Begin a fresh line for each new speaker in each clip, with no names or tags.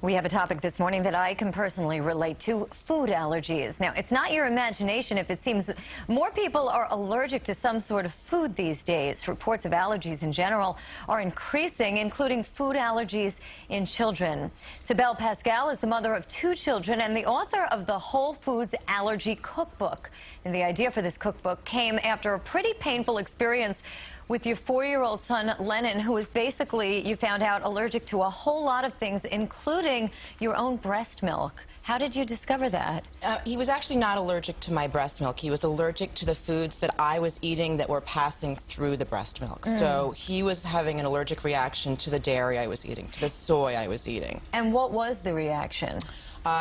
We have a topic this morning that I can personally relate to: food allergies. Now, it's not your imagination if it seems more people are allergic to some sort of food these days. Reports of allergies in general are increasing, including food allergies in children. Cybele Pascal is the mother of 2 children and the author of the Whole Foods Allergy Cookbook. And the idea for this cookbook came after a pretty painful experience with your 4-year-old son, Lennon, who is basically, you found out, allergic to a whole lot of things, including your own breast milk. How did you discover that?
He was actually not allergic to my breast milk. He was allergic to the foods that I was eating that were passing through the breast milk. So he was having an allergic reaction to the dairy I was eating, to the soy I was eating.
And what was the reaction?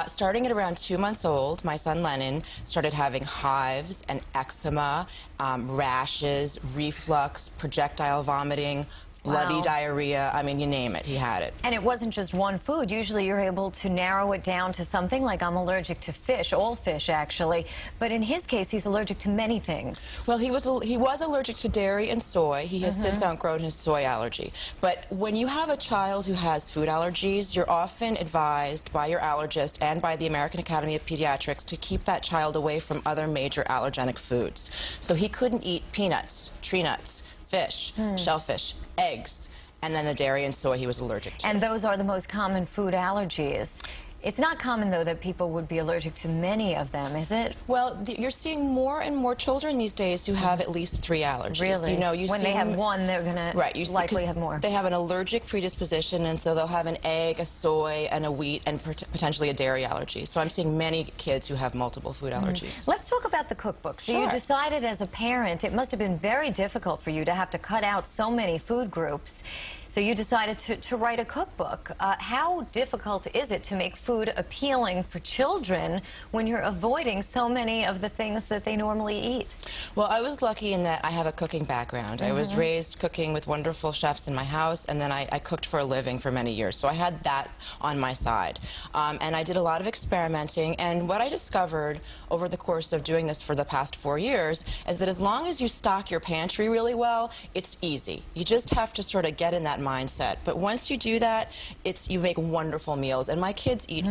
Starting at around 2 months old, my son Lennon started having hives and eczema, rashes, reflux, projectile vomiting, bloody diarrhea. I mean, you name it, he had it.
And it wasn't just one food. Usually you're able to narrow it down to something like, I'm allergic to fish, all fish actually. But in his case, he's allergic to many things.
Well, he was allergic to dairy and soy. He has since outgrown his soy allergy. But when you have a child who has food allergies, you're often advised by your allergist and by the American Academy of Pediatrics to keep that child away from other major allergenic foods. So he couldn't eat peanuts, tree nuts, fish, shellfish, eggs, and then the dairy and soy he was allergic to.
And those are the most common food allergies. It's not common, though, that people would be allergic to many of them, is it?
Well, you're seeing more and more children these days who have at least 3 allergies.
Really?
You know,
when they have one, they're going to likely have more.
They have an allergic predisposition, and so they'll have an egg, a soy, and a wheat, and potentially a dairy allergy. So I'm seeing many kids who have multiple food allergies.
Let's talk about the cookbook. So you decided as a parent, it must have been very difficult for you to have to cut out so many food groups. So you decided to write a cookbook. How difficult is it to make food appealing for children when you're avoiding so many of the things that they normally eat?
Well, I was lucky in that I have a cooking background. I was raised cooking with wonderful chefs in my house, and then I cooked for a living for many years. So I had that on my side. And I did a lot of experimenting, and what I discovered over the course of doing this for the past 4 years is that as long as you stock your pantry really well, it's easy. You just have to sort of get in that mindset. But once you do that, you make wonderful meals, and my kids eat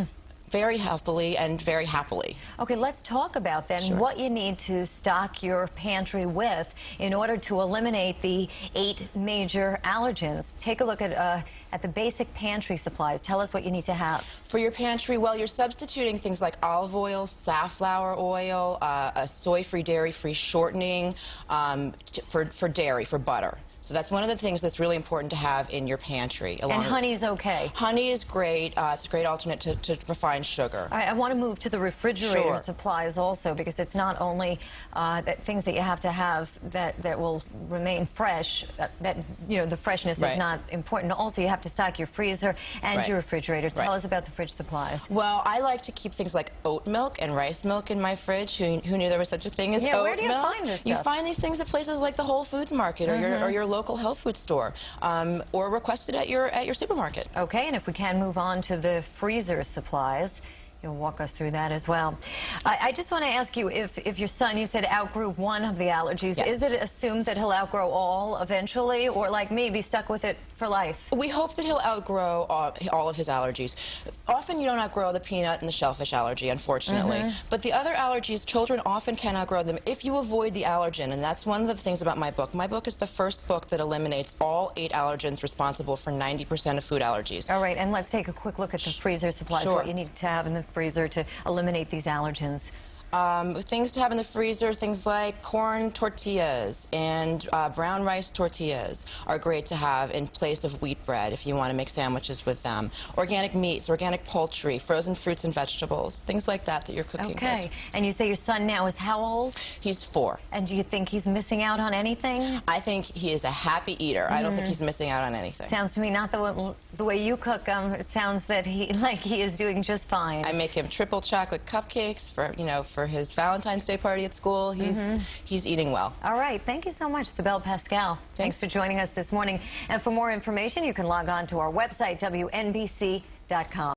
very healthily and very happily.
Okay, let's talk about then what you need to stock your pantry with in order to eliminate the 8 major allergens. Take a look at the basic pantry supplies. Tell us what you need to have.
For your pantry, well, you're substituting things like olive oil, safflower oil, a soy-free, dairy-free shortening for dairy, for butter. So that's one of the things that's really important to have in your pantry.
And honey's okay?
Honey is great. It's a great alternate to refined sugar.
All right, I want to move to the refrigerator supplies also, because it's not only things that you have to have that will remain fresh, the freshness is not important. Also, you have to stock your freezer and your refrigerator. Tell us about the fridge supplies.
Well, I like to keep things like oat milk and rice milk in my fridge. Who knew there was such a thing as oat milk?
Where do you find this stuff?
You find these things at places like the Whole Foods Market or your local health food store, or request it at your supermarket.
Okay, and if we can move on to the freezer supplies. You'll walk us through that as well. I just want to ask you, if your son, you said, outgrew one of the allergies, is it assumed that he'll outgrow all eventually, or like me, be stuck with it for life?
We hope that he'll outgrow all of his allergies. Often you don't outgrow the peanut and the shellfish allergy, unfortunately. But the other allergies, children often can outgrow them if you avoid the allergen, and that's one of the things about my book. My book is the first book that eliminates all 8 allergens responsible for 90% of food allergies.
All right, and let's take a quick look at the freezer supplies, what you need to have in the freezer to eliminate these allergens.
Things to have in the freezer, things like corn tortillas and brown rice tortillas are great to have in place of wheat bread if you want to make sandwiches with them. Organic meats, organic poultry, frozen fruits and vegetables, things like that you're cooking with.
Okay, and you say your son now is how old?
He's 4.
And do you think he's missing out on anything? I
think he is a happy eater. I don't think he's missing out on anything.
Sounds to me, not the way you cook, it sounds that he is doing just fine.
I make him triple chocolate cupcakes for his Valentine's Day party at school. He's eating well.
All right. Thank you so much, Cybele Pascal. Thanks for joining us this morning. And for more information, you can log on to our website, WNBC.com.